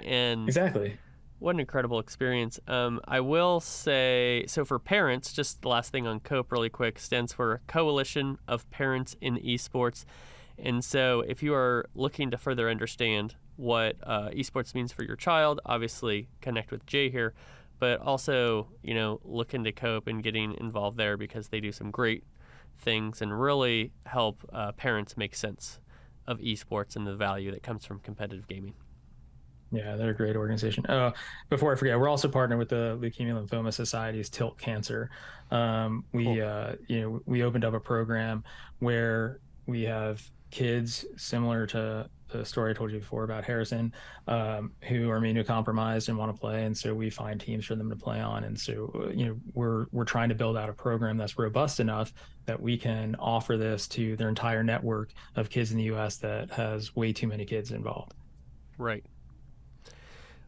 and exactly. What an incredible experience. I will say, so for parents, just the last thing on COPE really quick, stands for Coalition of Parents in Esports. And so if you are looking to further understand what esports means for your child, obviously connect with Jay here, but also, look into COPE and getting involved there because they do some great things and really help parents make sense of esports and the value that comes from competitive gaming. Yeah, they're a great organization. Before I forget, we're also partnered with the Leukemia Lymphoma Society's Tilt Cancer. We opened up a program where we have kids similar to the story I told you before about Harrison, who are immunocompromised and want to play, and so we find teams for them to play on. And so, we're trying to build out a program that's robust enough that we can offer this to their entire network of kids in the U.S. that has way too many kids involved. Right.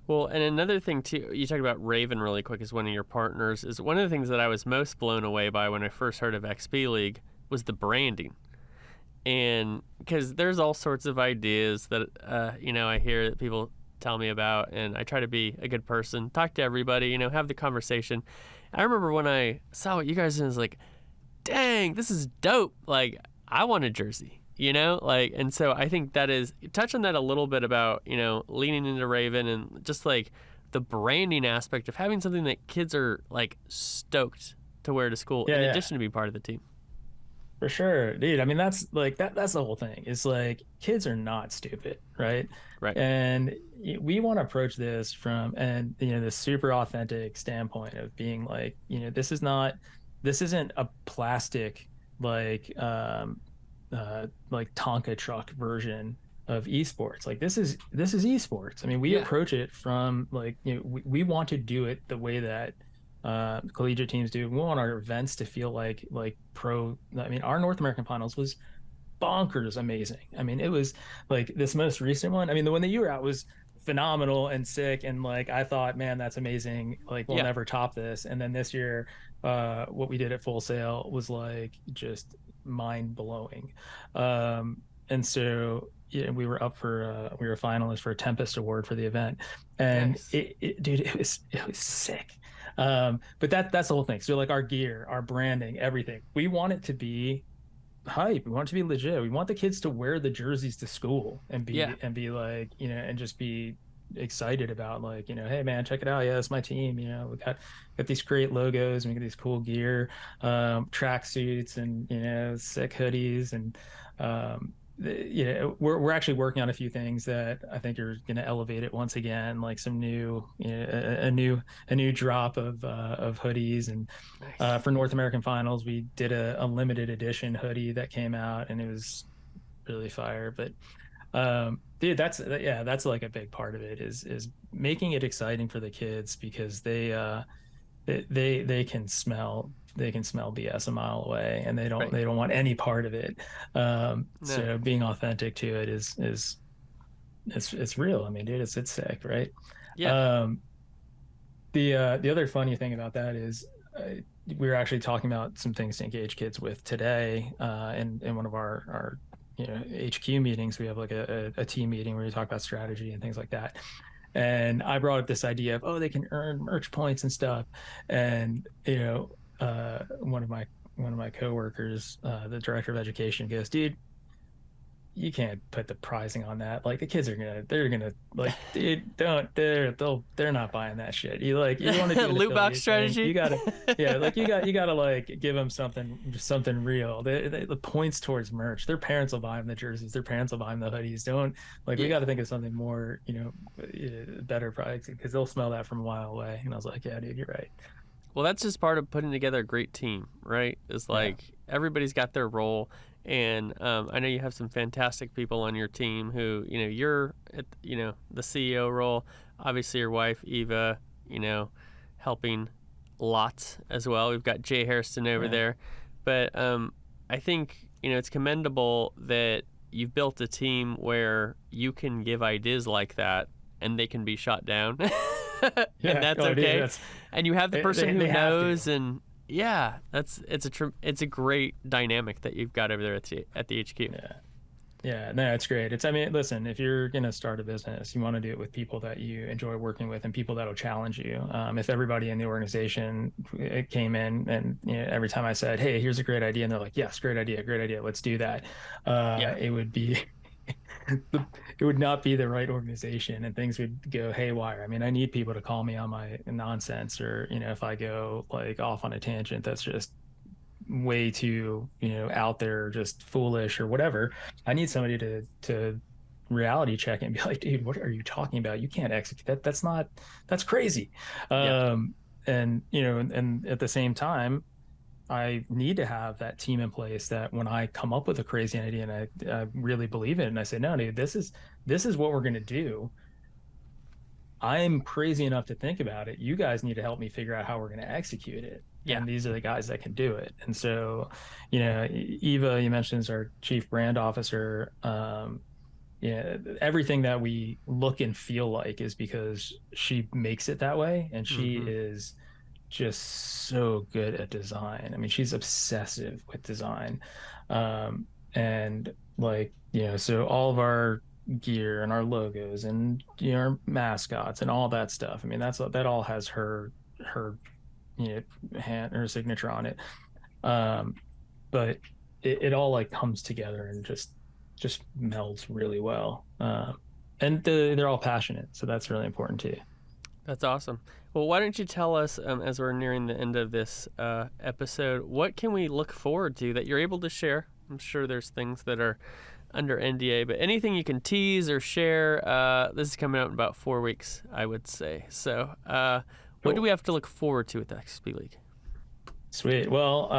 Well, and another thing too, you talked about Raven really quick as one of your partners. Is one of the things that I was most blown away by when I first heard of XP League was the branding. And because there's all sorts of ideas that, I hear that people tell me about, and I try to be a good person, talk to everybody, have the conversation. I remember when I saw what you guys did, I was like, dang, this is dope. Like, I want a jersey. And so I think that is, touch on that a little bit about, leaning into Raven and just like the branding aspect of having something that kids are like stoked to wear to school in addition to be part of the team. For sure, dude. I mean, that's the whole thing. It's like kids are not stupid, right? Right. And we want to approach this from this super authentic standpoint of being like, this isn't a plastic like Tonka truck version of esports. Like this is esports. I mean, we approach it from we want to do it the way that collegiate teams do. We want our events to feel like pro. I mean, our North American finals was bonkers amazing. I mean, it was like this most recent one. I mean, the one that you were at was phenomenal and sick, and I thought, man, that's amazing. Like we'll never top this. And then this year, what we did at Full Sail was just mind blowing. And so we were up for we were finalists for a Tempest Award for the event, and nice. Dude, it was sick. But that's the whole thing. So our gear, our branding, everything, we want it to be hype. We want it to be legit. We want the kids to wear the jerseys to school and be and just be excited about hey man, check it out. Yeah, that's my team. We got these great logos and we got these cool gear, track suits and sick hoodies, and we're actually working on a few things that I think are going to elevate it once again, like some new, a new drop of hoodies. And Nice. for North American Finals, we did a limited edition hoodie that came out, and it was really fire. But dude, that's like a big part of it is making it exciting for the kids, because they can smell BS a mile away, and Right. they don't want any part of it. No. So being authentic to it is it's real. I mean, dude, it's sick, right? Yeah. Um, the other funny thing about that is, we were actually talking about some things to engage kids with today, in one of our HQ meetings. We have like a team meeting where we talk about strategy and things like that. And I brought up this idea of, oh, they can earn merch points and stuff. And one of my coworkers, the director of education, goes, dude, you can't put the pricing on that. Like, the kids they're gonna like, dude, don't they're not buying that shit. You want to do an Loot box affiliate thing, strategy. yeah, like you gotta like give them something real. The points towards merch. Their parents will buy them the jerseys. Their parents will buy them the hoodies. Don't like, we Yeah. got to think of something more, better products, because they'll smell that from a mile away. And I was like, yeah, dude, you're right. Well, that's just part of putting together a great team, right? It's Yeah, like everybody's got their role, and I know you have some fantastic people on your team who, you're at, the CEO role. Obviously, your wife Eva, helping lots as well. We've got Jay Harrison over yeah, there, but I think it's commendable that you've built a team where you can give ideas like that, and they can be shot down. And yeah. that's Oh, dude, okay. that's And you have the person who they have to. knows, and yeah, it's a great dynamic that you've got over there at the HQ. Yeah. Yeah, no, it's great. I mean, listen, if you're going to start a business, you want to do it with people that you enjoy working with and people that'll challenge you. If everybody in the organization came in and, every time I said, hey, here's a great idea, and they're like, yes, great idea, let's do that, Yeah, it would be, it would not be the right organization, and things would go haywire. I mean, I need people to call me on my nonsense, or, if I go like off on a tangent that's just way too out there, just foolish or whatever. I need somebody to reality check and be like, dude, what are you talking about? You can't execute that. That's crazy. yeah, And and at the same time, I need to have that team in place, that when I come up with a crazy idea and I really believe it, and I say, no, dude, this is what we're going to do. I'm crazy enough to think about it. You guys need to help me figure out how we're going to execute it. yeah. And these are the guys that can do it. And so, Eva, you mentioned, is our chief brand officer. Everything that we look and feel like is because she makes it that way. And she Mm-hmm. is just so good at design. I mean, she's obsessive with design. And like, so all of our gear and our logos and our mascots and all that stuff. I mean, that all has her hand, her signature on it. Um, but it all like comes together and just melds really well. And they're all passionate, so that's really important too. That's awesome. Well, why don't you tell us, as we're nearing the end of this episode, what can we look forward to that you're able to share? I'm sure there's things that are under NDA, but anything you can tease or share. This is coming out in about 4 weeks, I would say. So, what do Cool. we have to look forward to with the XP League? Sweet. Well,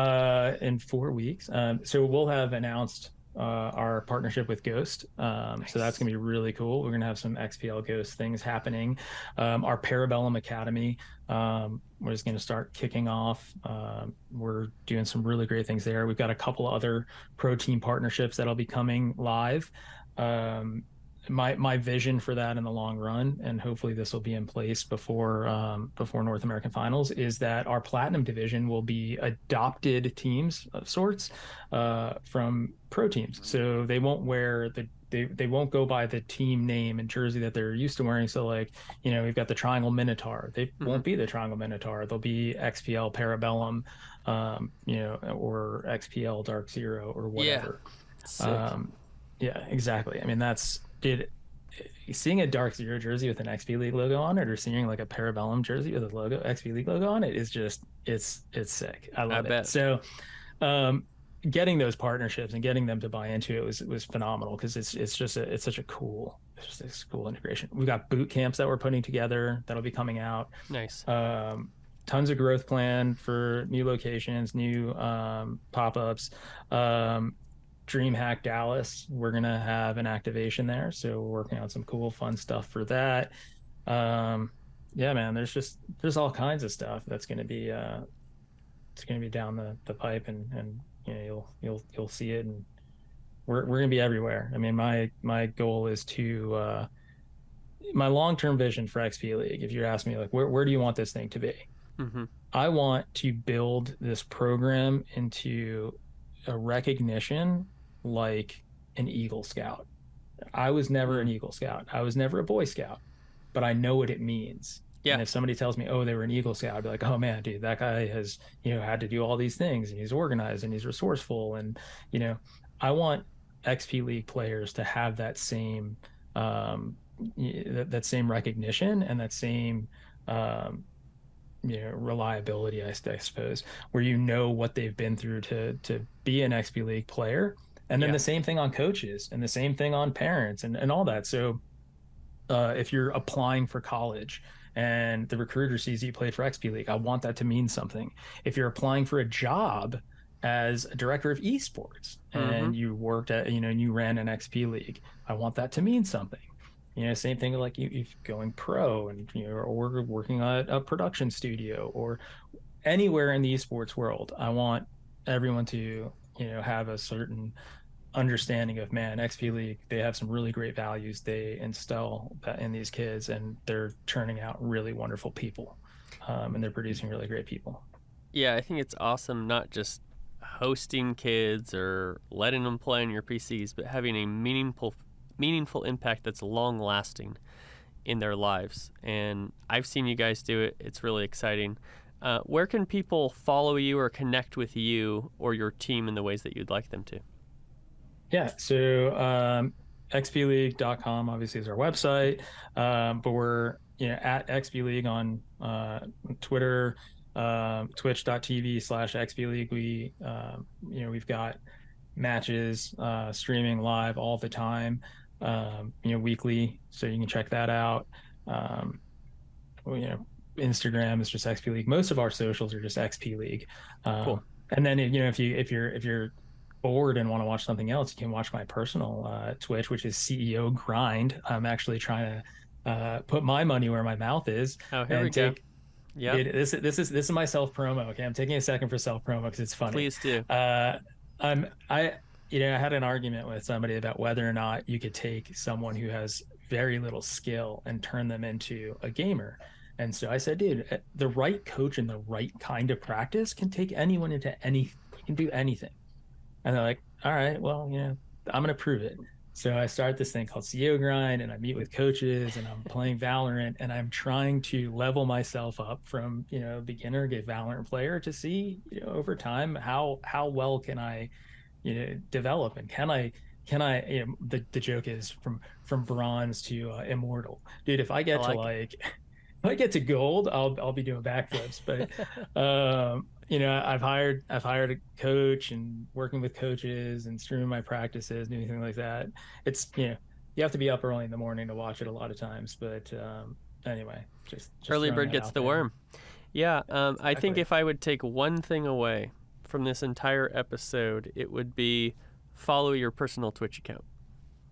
in 4 weeks, so we'll have announced our partnership with Ghost. So that's Nice. going to be really cool. We're going to have some XPL Ghost things happening. Our Parabellum Academy, we're just going to start kicking off. We're doing some really great things there. We've got a couple other pro team partnerships that'll be coming live. My vision for that in the long run, and hopefully this will be in place before North American Finals, is that our Platinum division will be adopted teams of sorts from pro teams. So they won't wear they won't go by the team name and jersey that they're used to wearing. So like, we've got the Triangle Minotaur. They Mm-hmm. won't be the Triangle Minotaur. They'll be XPL Parabellum, or XPL Dark Zero or Yeah. whatever. Sick. Um, yeah, exactly. I mean, did seeing a Dark Zero jersey with an XP League logo on it, or seeing like a Parabellum jersey with a XP League logo on it, is just it's sick. I I love it. bet. So, um, getting those partnerships and getting them to buy into it was phenomenal, because it's such a cool integration. We've got boot camps that we're putting together that'll be coming out. Nice. Tons of growth plan for new locations, new pop-ups. DreamHack Dallas, we're gonna have an activation there, so we're working on some cool, fun stuff for that. Yeah, man, there's all kinds of stuff that's gonna be it's gonna be down the pipe, and you'll see it, and we're gonna be everywhere. I mean, my goal is to my long-term vision for XP League. If you ask me, like, where do you want this thing to be? Mm-hmm. I want to build this program into a recognition like an Eagle Scout. I was never an Eagle Scout. I was never a Boy Scout, but I know what it means. Yeah. And if somebody tells me, oh, they were an Eagle Scout, I'd be like, oh man, dude, that guy has, had to do all these things, and he's organized and he's resourceful. And, I want XP League players to have that same, that same recognition and that same, reliability, I suppose, where what they've been through to be an XP League player. And then the same thing on coaches, and the same thing on parents, and all that. So if you're applying for college and the recruiter sees you played for XP League, I want that to mean something. If you're applying for a job as a director of esports and you worked at, and you ran an XP League, I want that to mean something. Same thing like you going pro, and or working at a production studio or anywhere in the esports world. I want everyone to have a certain understanding of, man, XP League, they have some really great values they instill in these kids, and they're churning out really wonderful people, and they're producing really great people. Yeah, I think it's awesome, not just hosting kids or letting them play on your PCs, but having a meaningful impact that's long lasting in their lives. And I've seen you guys do it. It's really exciting. Where can people follow you or connect with you or your team in the ways that you'd like them to? Yeah, so xpleague.com obviously is our website, but we're at XP League on Twitter, twitch.tv/XP League. We've got matches streaming live all the time, weekly, so you can check that out. Instagram is just XP League. Most of our socials are just XP League. Cool. And then if you're bored and want to watch something else, you can watch my personal Twitch, which is CEO Grind. I'm actually trying to put my money where my mouth is. Oh, here we go. Yeah, this is my self promo. Okay, I'm taking a second for self promo because it's funny. Please do. I had an argument with somebody about whether or not you could take someone who has very little skill and turn them into a gamer. And so I said, dude, the right coach and the right kind of practice can take anyone into anything. You can do anything. And they're like, all right, well, I'm going to prove it. So I start this thing called CEO Grind, and I meet with coaches, and I'm playing Valorant, and I'm trying to level myself up from, beginner, get Valorant player, to see, over time, how well can I, develop, and can I, the joke is from bronze to immortal. Dude, if I get if I get to gold, I'll be doing backflips. But I've hired a coach, and working with coaches and streaming my practices and anything like that. It's you have to be up early in the morning to watch it a lot of times. But anyway, just early bird gets the worm. Yeah, exactly. I think if I would take one thing away from this entire episode, it would be follow your personal Twitch account.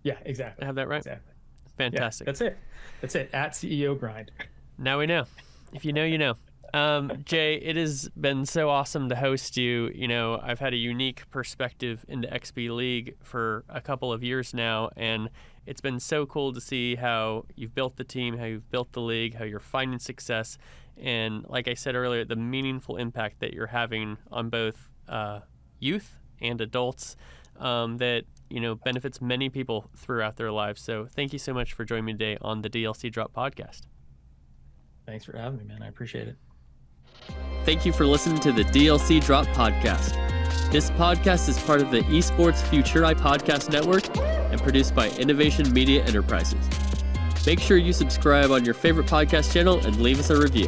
Yeah, exactly. I have that right? Exactly. Fantastic. Yeah, that's it. At CEO Grind. Now we know. If you know, you know. Jay, it has been so awesome to host you. I've had a unique perspective into XP League for a couple of years now, and it's been so cool to see how you've built the team, how you've built the league, how you're finding success, and like I said earlier, the meaningful impact that you're having on both youth and adults that benefits many people throughout their lives. So thank you so much for joining me today on the DLC Drop podcast. Thanks for having me, man. I appreciate it. Thank you for listening to the DLC Drop podcast. This podcast is part of the Esports Futuri Podcast Network and produced by Innovation Media Enterprises. Make sure you subscribe on your favorite podcast channel and leave us a review.